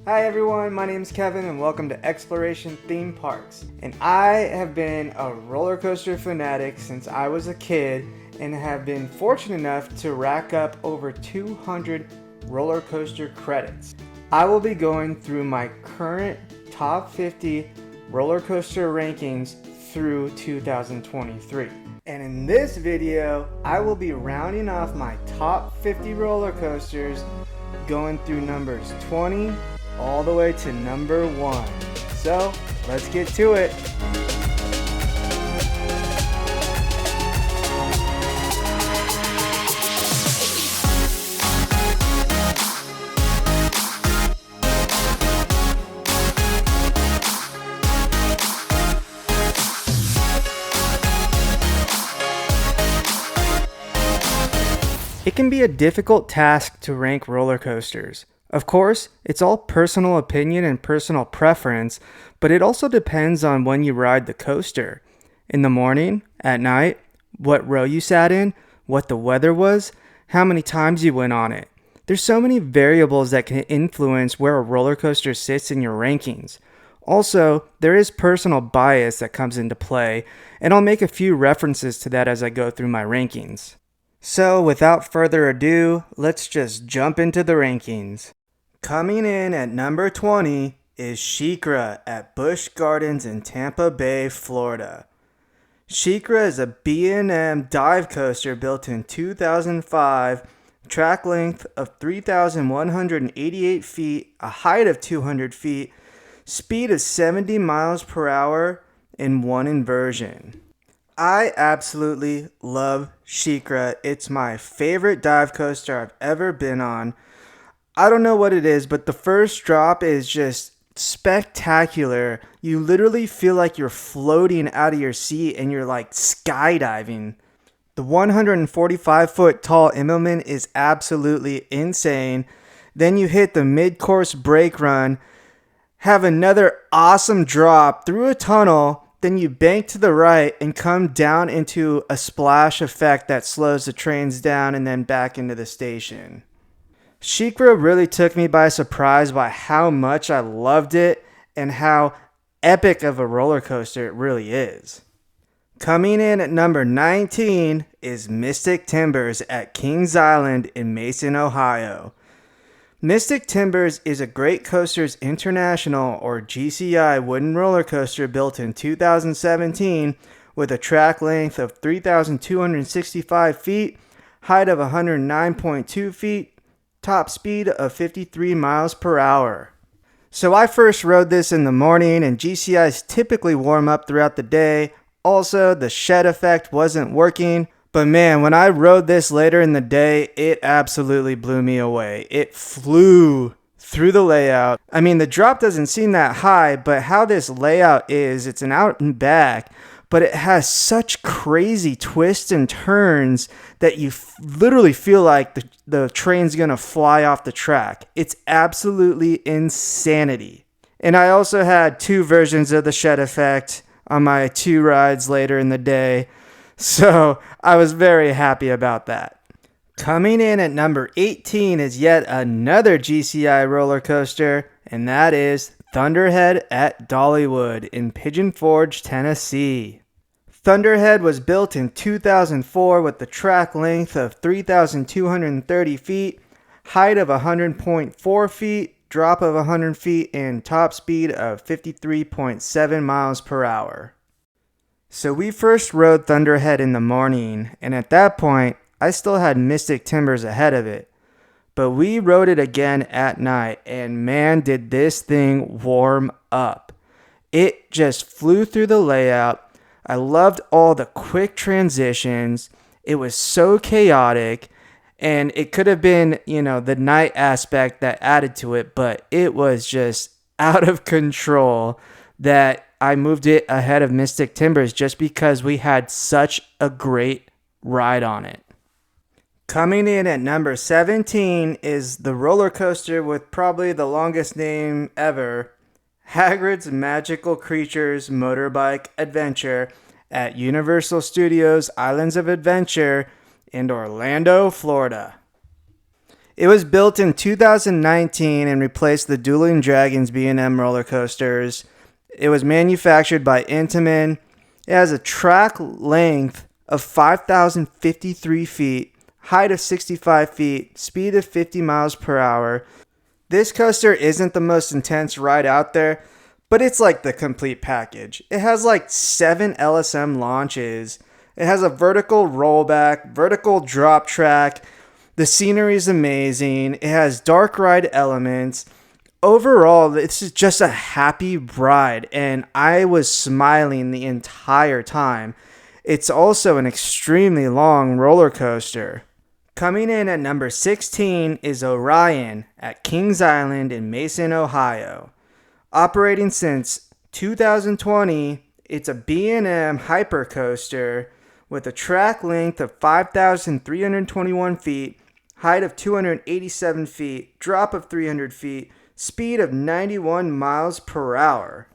Hi everyone, my name is Kevin and welcome to Exploration Theme Parks. And I have been a roller coaster fanatic since I was a kid and have been fortunate enough to rack up over 200 roller coaster credits. I will be going through my current top 50 roller coaster rankings through 2023. And in this video, I will be rounding off my top 50 roller coasters, going through numbers 20 all the way to number 1. So, let's get to it. It can be a difficult task to rank roller coasters. Of course, it's all personal opinion and personal preference, but it also depends on when you ride the coaster. In the morning, at night, what row you sat in, what the weather was, how many times you went on it. There's so many variables that can influence where a roller coaster sits in your rankings. Also, there is personal bias that comes into play, and I'll make a few references to that as I go through my rankings. So, without further ado, let's just jump into the rankings. Coming in at number 20 is Shikra at Busch Gardens in Tampa Bay, Florida. Shikra is a B&M dive coaster built in 2005, track length of 3,188 feet, a height of 200 feet, speed of 70 miles per hour, and one inversion. I absolutely love Shikra. It's my favorite dive coaster I've ever been on. I don't know what it is, but the first drop is just spectacular. You literally feel like you're floating out of your seat and you're like skydiving. The 145-foot tall Immelman is absolutely insane. Then you hit the mid-course brake run, have another awesome drop through a tunnel, then you bank to the right and come down into a splash effect that slows the trains down and then back into the station. Shikra really took me by surprise by how much I loved it and how epic of a roller coaster it really is. Coming in at number 19 is Mystic Timbers at Kings Island in Mason, Ohio. Mystic Timbers is a Great Coasters International or GCI wooden roller coaster built in 2017 with a track length of 3,265 feet, height of 109.2 feet, top speed of 53 miles per hour. So I first rode this in the morning, and GCIs typically warm up throughout the day. Also, the shed effect wasn't working, but man, when I rode this later in the day, it absolutely blew me away. It flew through the layout. I mean, the drop doesn't seem that high, but how this layout is, it's an out and back, but it has such crazy twists and turns that you literally feel like the train's gonna fly off the track. It's absolutely insanity. And I also had 2 versions of the shed effect on my 2 rides later in the day, so I was very happy about that. Coming in at number 18 is yet another GCI roller coaster, and that is Thunderhead at Dollywood in Pigeon Forge, Tennessee. Thunderhead was built in 2004 with the track length of 3,230 feet, height of 100.4 feet, drop of 100 feet, and top speed of 53.7 miles per hour. So we first rode Thunderhead in the morning, and at that point, I still had Mystic Timbers ahead of it. But we rode it again at night, and man, did this thing warm up. It just flew through the layout. I loved all the quick transitions. It was so chaotic, and it could have been, the night aspect that added to it, but it was just out of control that I moved it ahead of Mystic Timbers just because we had such a great ride on it. Coming in at number 17 is the roller coaster with probably the longest name ever, Hagrid's Magical Creatures Motorbike Adventure at Universal Studios Islands of Adventure in Orlando, Florida. It was built in 2019 and replaced the Dueling Dragons B&M roller coasters. It was manufactured by Intamin. It has a track length of 5,053 feet, height of 65 feet, speed of 50 miles per hour. This coaster isn't the most intense ride out there, but it's like the complete package. It has like 7 LSM launches. It has a vertical rollback, vertical drop track. The scenery is amazing. It has dark ride elements. Overall, this is just a happy ride, and I was smiling the entire time. It's also an extremely long roller coaster. Coming in at number 16 is Orion at Kings Island in Mason, Ohio. Operating since 2020, it's a B&M hypercoaster with a track length of 5,321 feet, height of 287 feet, drop of 300 feet, speed of 91 miles per hour.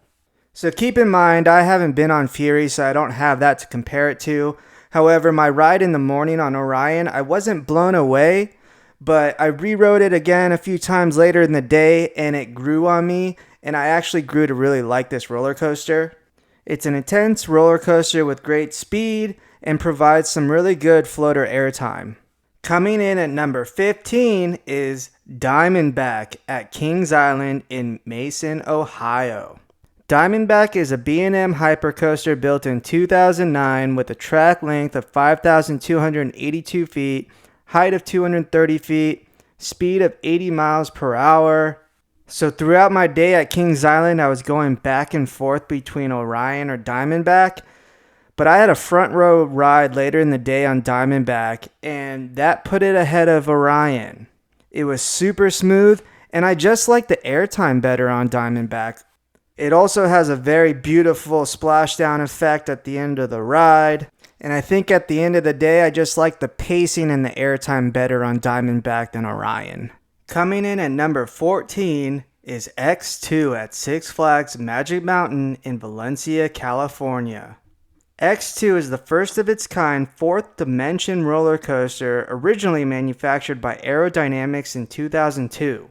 So keep in mind, I haven't been on Fury, so I don't have that to compare it to. However, my ride in the morning on Orion, I wasn't blown away, but I rewrote it again a few times later in the day, and it grew on me, and I actually grew to really like this roller coaster. It's an intense roller coaster with great speed and provides some really good floater airtime. Coming in at number 15 is Diamondback at Kings Island in Mason, Ohio. Diamondback is a B&M hypercoaster built in 2009 with a track length of 5,282 feet, height of 230 feet, speed of 80 miles per hour. So throughout my day at Kings Island, I was going back and forth between Orion or Diamondback, but I had a front row ride later in the day on Diamondback, and that put it ahead of Orion. It was super smooth, and I just like the airtime better on Diamondback. It also has a very beautiful splashdown effect at the end of the ride. And I think at the end of the day, I just like the pacing and the airtime better on Diamondback than Orion. Coming in at number 14 is X2 at Six Flags Magic Mountain in Valencia, California. X2 is the first of its kind fourth dimension roller coaster originally manufactured by Aerodynamics in 2002.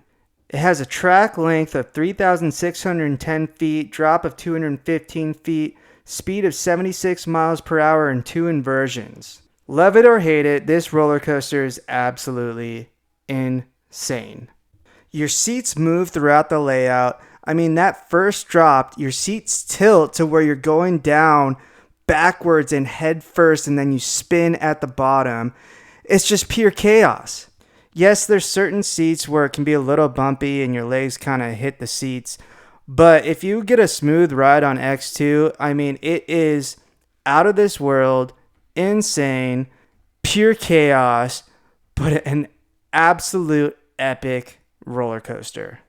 It has a track length of 3,610 feet, drop of 215 feet, speed of 76 miles per hour, and 2 inversions. Love it or hate it, this roller coaster is absolutely insane. Your seats move throughout the layout. I mean, that first drop, your seats tilt to where you're going down backwards and head first, and then you spin at the bottom. It's just pure chaos. Yes, there's certain seats where it can be a little bumpy and your legs kind of hit the seats. But if you get a smooth ride on X2, I mean, it is out of this world, insane, pure chaos, but an absolute epic roller coaster.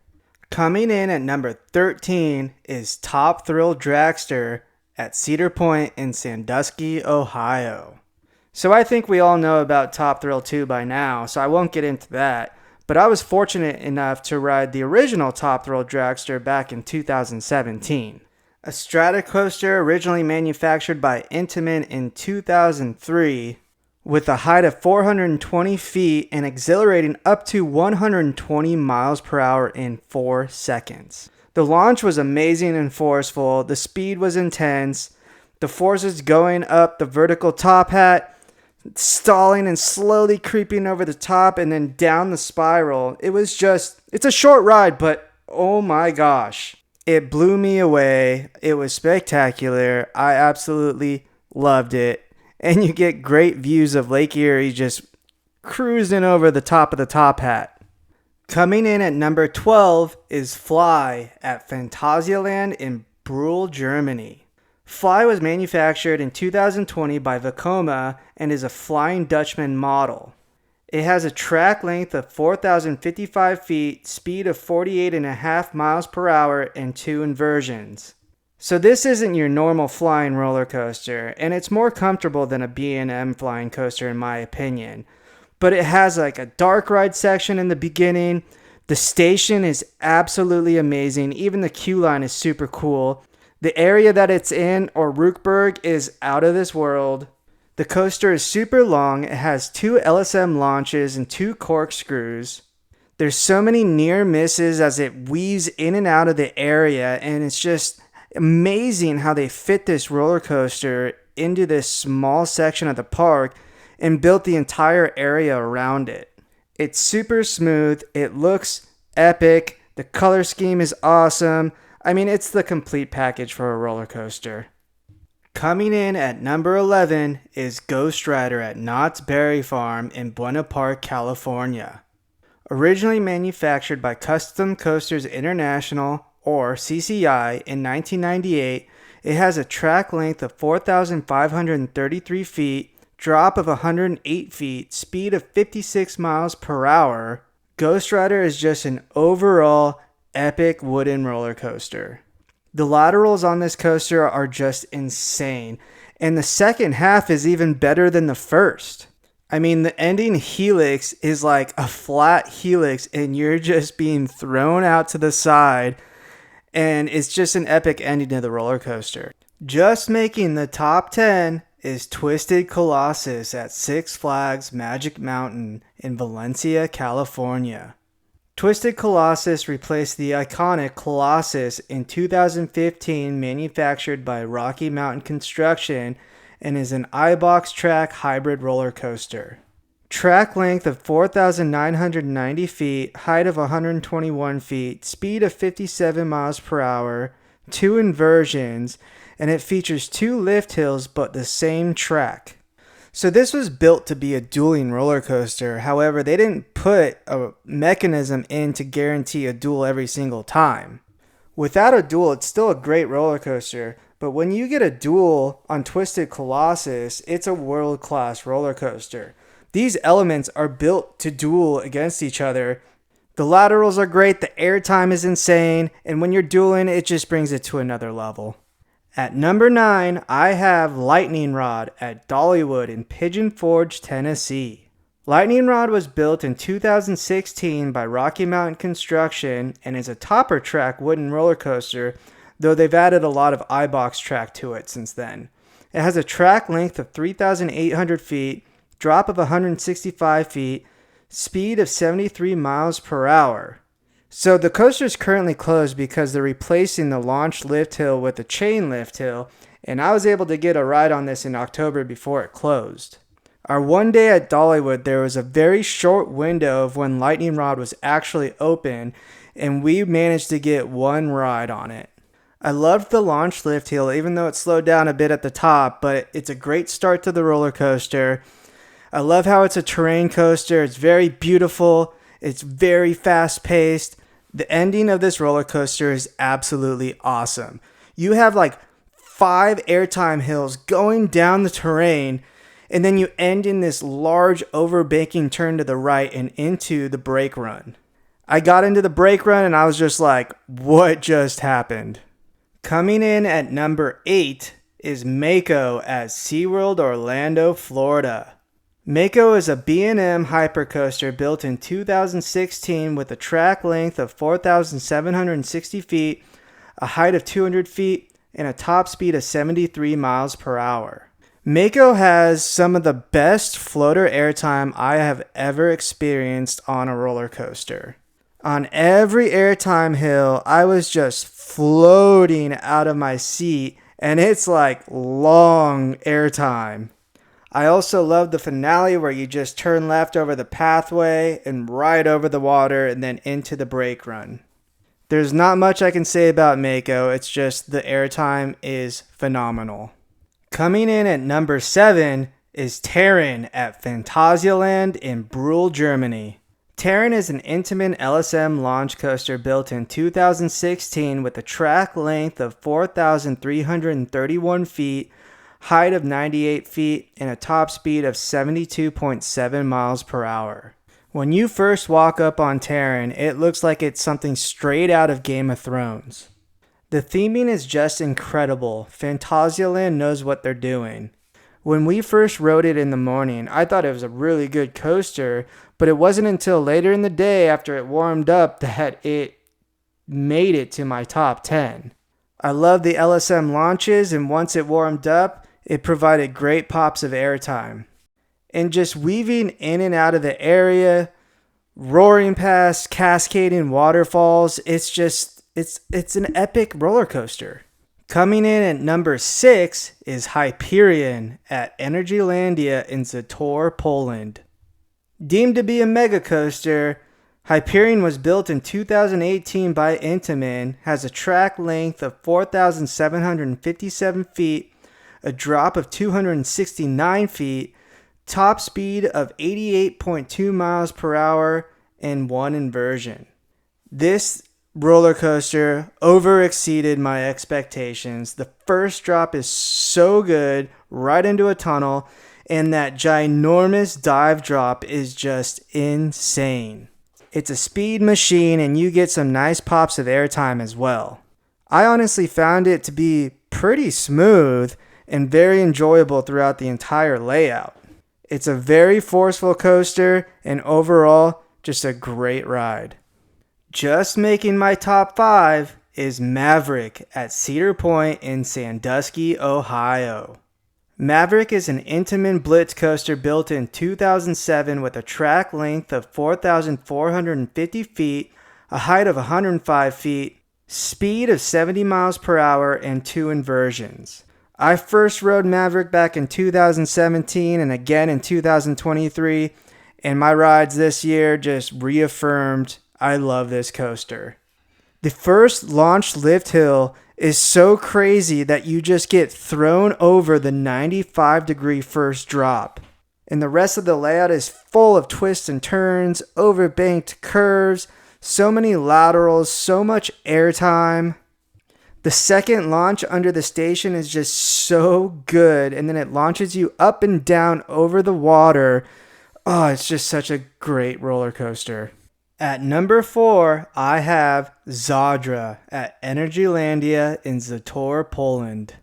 Coming in at number 13 is Top Thrill Dragster at Cedar Point in Sandusky, Ohio. So I think we all know about Top Thrill 2 by now, so I won't get into that. But I was fortunate enough to ride the original Top Thrill Dragster back in 2017. A strata coaster originally manufactured by Intamin in 2003 with a height of 420 feet and exhilarating up to 120 miles per hour in 4 seconds. The launch was amazing and forceful, the speed was intense, the forces going up the vertical top hat, stalling and slowly creeping over the top and then down the spiral. It's a short ride, but oh my gosh. It blew me away. It was spectacular. I absolutely loved it. And you get great views of Lake Erie just cruising over the top of the top hat. Coming in at number 12 is Fly at Phantasialand in Brühl, Germany. Fly was manufactured in 2020 by Vekoma and is a Flying Dutchman model. It has a track length of 4,055 feet, speed of 48.5 miles per hour, and 2 inversions. So this isn't your normal flying roller coaster, and it's more comfortable than a B&M flying coaster in my opinion. But it has like a dark ride section in the beginning. The station is absolutely amazing. Even the queue line is super cool. The area that it's in, or Rookburg, is out of this world. The coaster is super long. It has 2 LSM launches and 2 corkscrews. There's so many near misses as it weaves in and out of the area, and it's just amazing how they fit this roller coaster into this small section of the park and built the entire area around it. It's super smooth, it looks epic, the color scheme is awesome. I mean, it's the complete package for a roller coaster. Coming in at number 11 is Ghost Rider at Knott's Berry Farm in Buena Park, California. Originally manufactured by Custom Coasters International, or CCI, in 1998, it has a track length of 4,533 feet, drop of 108 feet, speed of 56 miles per hour. Ghost Rider is just an overall epic wooden roller coaster. The laterals on this coaster are just insane, and the second half is even better than the first. I mean, the ending helix is like a flat helix, and you're just being thrown out to the side, and it's just an epic ending to the roller coaster. Just making the top 10 is Twisted Colossus at Six Flags Magic Mountain in Valencia, California. Twisted Colossus replaced the iconic Colossus in 2015, manufactured by Rocky Mountain Construction, and is an iBox track hybrid roller coaster. Track length of 4,990 feet, height of 121 feet, speed of 57 miles per hour, 2 inversions, and it features 2 lift hills but the same track. So this was built to be a dueling roller coaster. However, they didn't put a mechanism in to guarantee a duel every single time. Without a duel, it's still a great roller coaster, but when you get a duel on Twisted Colossus, it's a world-class roller coaster. These elements are built to duel against each other. The laterals are great, the airtime is insane, and when you're dueling, it just brings it to another level. At number 9, I have Lightning Rod at Dollywood in Pigeon Forge, Tennessee. Lightning Rod was built in 2016 by Rocky Mountain Construction and is a topper track wooden roller coaster, though they've added a lot of iBox track to it since then. It has a track length of 3,800 feet, drop of 165 feet, speed of 73 miles per hour. So the coaster is currently closed because they're replacing the launch lift hill with a chain lift hill, and I was able to get a ride on this in October before it closed. Our one day at Dollywood, there was a very short window of when Lightning Rod was actually open, and we managed to get one ride on it. I loved the launch lift hill, even though it slowed down a bit at the top, but it's a great start to the roller coaster. I love how it's a terrain coaster. It's very beautiful. It's very fast-paced. The ending of this roller coaster is absolutely awesome. You have like 5 airtime hills going down the terrain, and then you end in this large overbanking turn to the right and into the brake run. I got into the brake run and I was just like, what just happened? Coming in at number 8 is Mako at SeaWorld Orlando, Florida. Mako is a B&M hypercoaster built in 2016 with a track length of 4,760 feet, a height of 200 feet, and a top speed of 73 miles per hour. Mako has some of the best floater airtime I have ever experienced on a roller coaster. On every airtime hill, I was just floating out of my seat, and it's like long airtime. I also love the finale where you just turn left over the pathway and right over the water and then into the brake run. There's not much I can say about Mako, it's just the airtime is phenomenal. Coming in at number 7 is Taran at Phantasialand in Brühl, Germany. Taran is an Intamin LSM launch coaster built in 2016 with a track length of 4,331 feet, height of 98 feet, and a top speed of 72.7 miles per hour. When you first walk up on Taran, it looks like it's something straight out of Game of Thrones. The theming is just incredible. Phantasialand knows what they're doing. When we first rode it in the morning, I thought it was a really good coaster, but it wasn't until later in the day after it warmed up that it made it to my top 10. I love the LSM launches, and once it warmed up, it provided great pops of airtime. And just weaving in and out of the area, roaring past cascading waterfalls. It's an epic roller coaster. Coming in at number 6 is Hyperion at Energylandia in Zadra, Poland. Deemed to be a mega coaster, Hyperion was built in 2018 by Intamin, has a track length of 4,757 feet, a drop of 269 feet, top speed of 88.2 miles per hour, and 1 inversion. This roller coaster over exceeded my expectations. The first drop is so good, right into a tunnel, and that ginormous dive drop is just insane. It's a speed machine and you get some nice pops of airtime as well. I honestly found it to be pretty smooth and very enjoyable throughout the entire layout. It's a very forceful coaster and overall just a great ride. Just making my top 5 is Maverick at Cedar Point in Sandusky, Ohio. Maverick is an Intamin Blitz coaster built in 2007 with a track length of 4,450 feet, a height of 105 feet, speed of 70 miles per hour, and 2 inversions. I first rode Maverick back in 2017 and again in 2023, and my rides this year just reaffirmed I love this coaster. The first launch lift hill is so crazy that you just get thrown over the 95-degree first drop. And the rest of the layout is full of twists and turns, overbanked curves, so many laterals, so much airtime. The second launch under the station is just so good, and then it launches you up and down over the water. Oh, it's just such a great roller coaster. At number 4, I have Zadra at Energylandia in Zadra, Poland.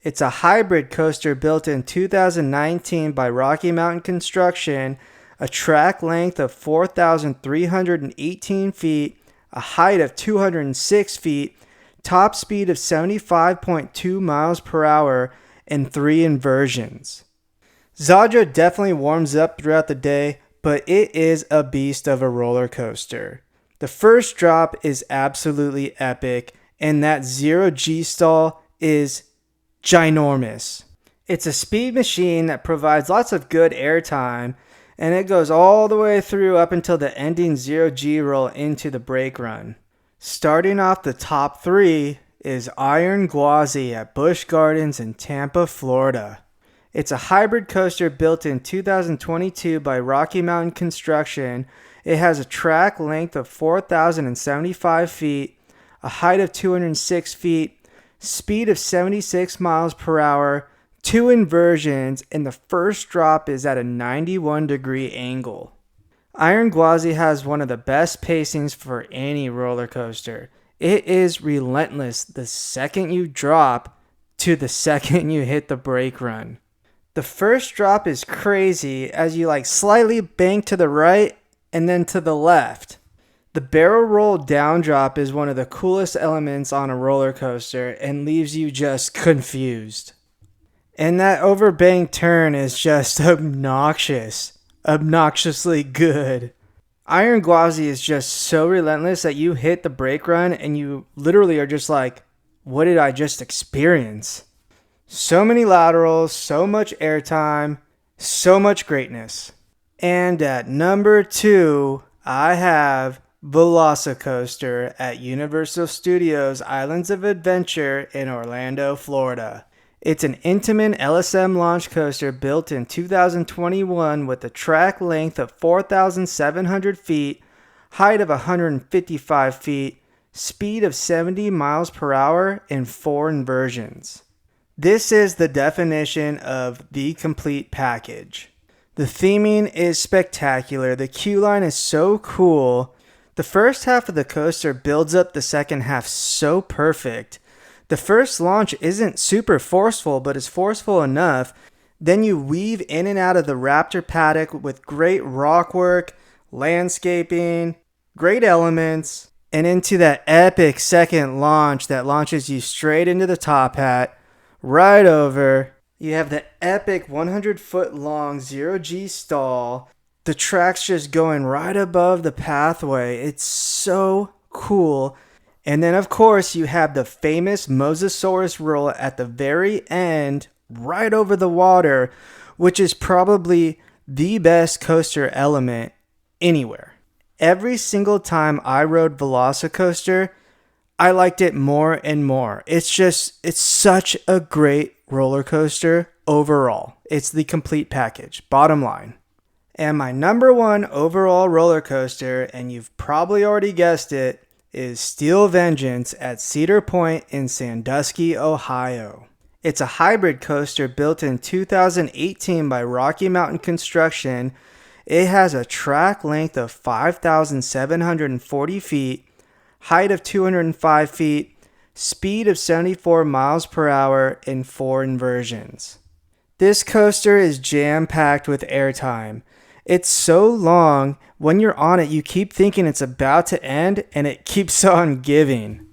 It's a hybrid coaster built in 2019 by Rocky Mountain Construction, a track length of 4,318 feet, a height of 206 feet, top speed of 75.2 miles per hour, and 3 inversions. Zadra definitely warms up throughout the day, but it is a beast of a roller coaster. The first drop is absolutely epic, and that 0G stall is ginormous. It's a speed machine that provides lots of good airtime, and it goes all the way through up until the ending 0G roll into the brake run. Starting off the top 3 is Iron Gwazi at Busch Gardens in Tampa, Florida. It's a hybrid coaster built in 2022 by Rocky Mountain Construction. It has a track length of 4,075 feet, a height of 206 feet, speed of 76 miles per hour, 2 inversions, and the first drop is at a 91-degree angle. Iron Gwazi has one of the best pacings for any roller coaster. It is relentless the second you drop to the second you hit the brake run. The first drop is crazy as you slightly bank to the right and then to the left. The barrel roll down drop is one of the coolest elements on a roller coaster and leaves you just confused. And that overbanked turn is just obnoxiously good. Iron Gwazi is just so relentless that you hit the brake run and you literally are just like, what did I just experience? So many laterals, so much airtime, so much greatness. And at number 2, I have Veloci Coaster at Universal Studios Islands of Adventure in Orlando, Florida. It's an Intamin LSM launch coaster built in 2021 with a track length of 4,700 feet, height of 155 feet, speed of 70 miles per hour, and 4 inversions. This is the definition of the complete package. The theming is spectacular. The queue line is so cool. The first half of the coaster builds up the second half so perfect. The first launch isn't super forceful, but is forceful enough. Then you weave in and out of the Raptor paddock with great rock work, landscaping, great elements, and into that epic second launch that launches you straight into the top hat. Right over, you have the epic 100-foot long 0G stall, The track's just going right above the pathway. It's so cool. And then, of course, you have the famous Mosasaurus roll at the very end, right over the water, which is probably the best coaster element anywhere. Every single time I rode Veloci Coaster, I liked it more and more. It's such a great roller coaster overall. It's the complete package, bottom line. And my number one overall roller coaster, and you've probably already guessed it, is Steel Vengeance at Cedar Point in Sandusky, Ohio. It's a hybrid coaster built in 2018 by Rocky Mountain Construction. It has a track length of 5,740 feet, height of 205 feet, speed of 74 miles per hour, and 4 inversions. This coaster is jam-packed with airtime. It's so long, when you're on it, you keep thinking it's about to end, and it keeps on giving.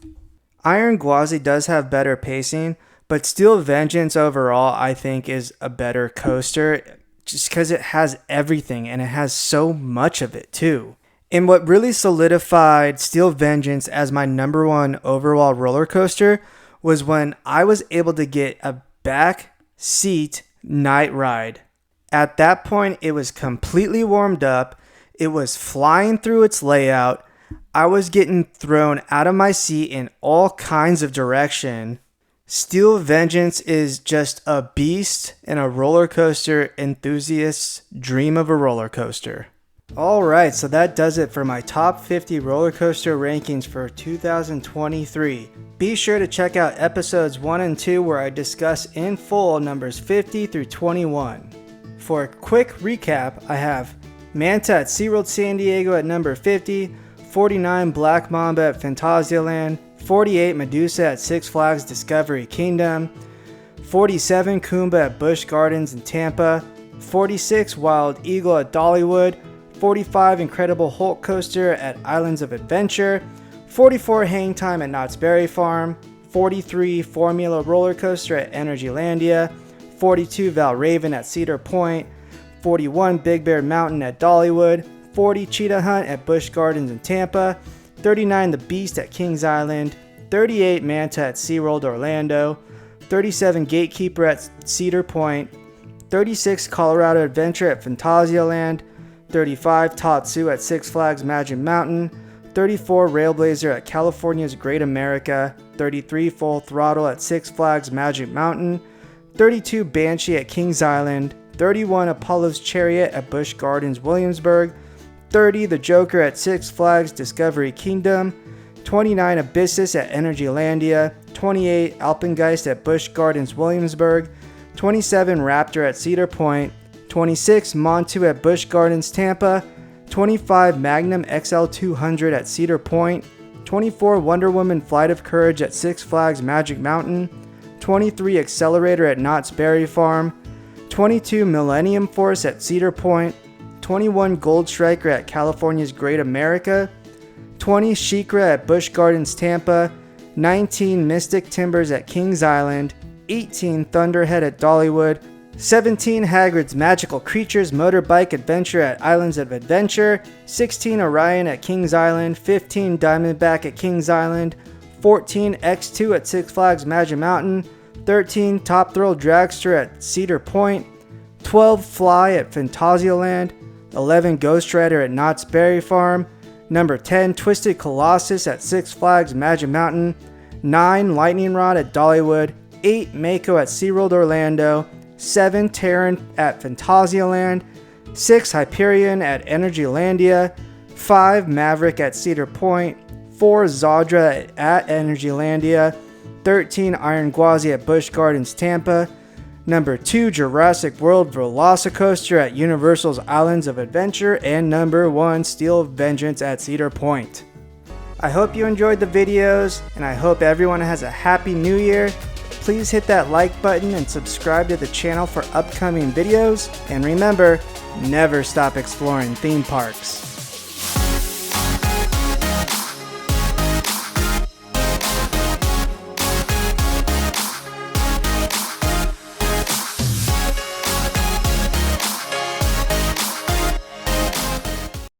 Iron Gwazi does have better pacing, but Steel Vengeance overall, I think, is a better coaster just because it has everything and it has so much of it too. And what really solidified Steel Vengeance as my number one overall roller coaster was when I was able to get a back seat night ride. At that point, it was completely warmed up. It was flying through its layout. I was getting thrown out of my seat in all kinds of direction. Steel Vengeance is just a beast and a roller coaster enthusiast's dream of a roller coaster. Alright, so that does it for my top 50 roller coaster rankings for 2023. Be sure to check out episodes 1 and 2 where I discuss in full numbers 50 through 21. For a quick recap, I have Manta at SeaWorld San Diego at number 50, 49 Black Mamba at Phantasialand, 48 Medusa at Six Flags Discovery Kingdom, 47 Kumba at Busch Gardens in Tampa, 46 Wild Eagle at Dollywood, 45 Incredible Hulk Coaster at Islands of Adventure, 44 Hang Time at Knott's Berry Farm, 43 Formula Roller Coaster at Energylandia, 42 Valraven at Cedar Point, 41 Big Bear Mountain at Dollywood, 40 Cheetah Hunt at Busch Gardens in Tampa, 39 The Beast at Kings Island, 38 Manta at SeaWorld Orlando, 37 Gatekeeper at Cedar Point, 36 Colorado Adventure at Phantasialand, 35 Tatsu at Six Flags Magic Mountain, 34 Railblazer at California's Great America, 33 Full Throttle at Six Flags Magic Mountain, 32 Banshee at Kings Island, 31 Apollo's Chariot at Busch Gardens Williamsburg, 30 The Joker at Six Flags Discovery Kingdom, 29 Abyssus at Energylandia, 28 Alpengeist at Busch Gardens Williamsburg, 27 Raptor at Cedar Point, 26 Montu at Busch Gardens Tampa, 25 Magnum XL200 at Cedar Point, 24 Wonder Woman Flight of Courage at Six Flags Magic Mountain, 23 Accelerator at Knott's Berry Farm, 22 Millennium Force at Cedar Point, 21 Gold Striker at California's Great America, 20 Shikra at Busch Gardens Tampa, 19 Mystic Timbers at Kings Island, 18 Thunderhead at Dollywood, 17 Hagrid's Magical Creatures Motorbike Adventure at Islands of Adventure, 16 Orion at Kings Island, 15 Diamondback at Kings Island, 14 X2 at Six Flags Magic Mountain, 13 Top Thrill Dragster at Cedar Point, 12 Fly at Phantasialand, 11 Ghost Rider at Knott's Berry Farm, number 10 Twisted Colossus at Six Flags Magic Mountain, 9 Lightning Rod at Dollywood, 8 Mako at SeaWorld Orlando, 7 Taran at Phantasialand, 6 Hyperion at Energylandia, 5 Maverick at Cedar Point, 4 Zadra at Energylandia, 13 Iron Gwazi at Busch Gardens Tampa, number 2 Jurassic World Veloci Coaster at Universal's Islands of Adventure, and number 1 Steel Vengeance at Cedar Point. I hope you enjoyed the videos, and I hope everyone has a happy new year. Please hit that like button and subscribe to the channel for upcoming videos, and remember, never stop exploring theme parks.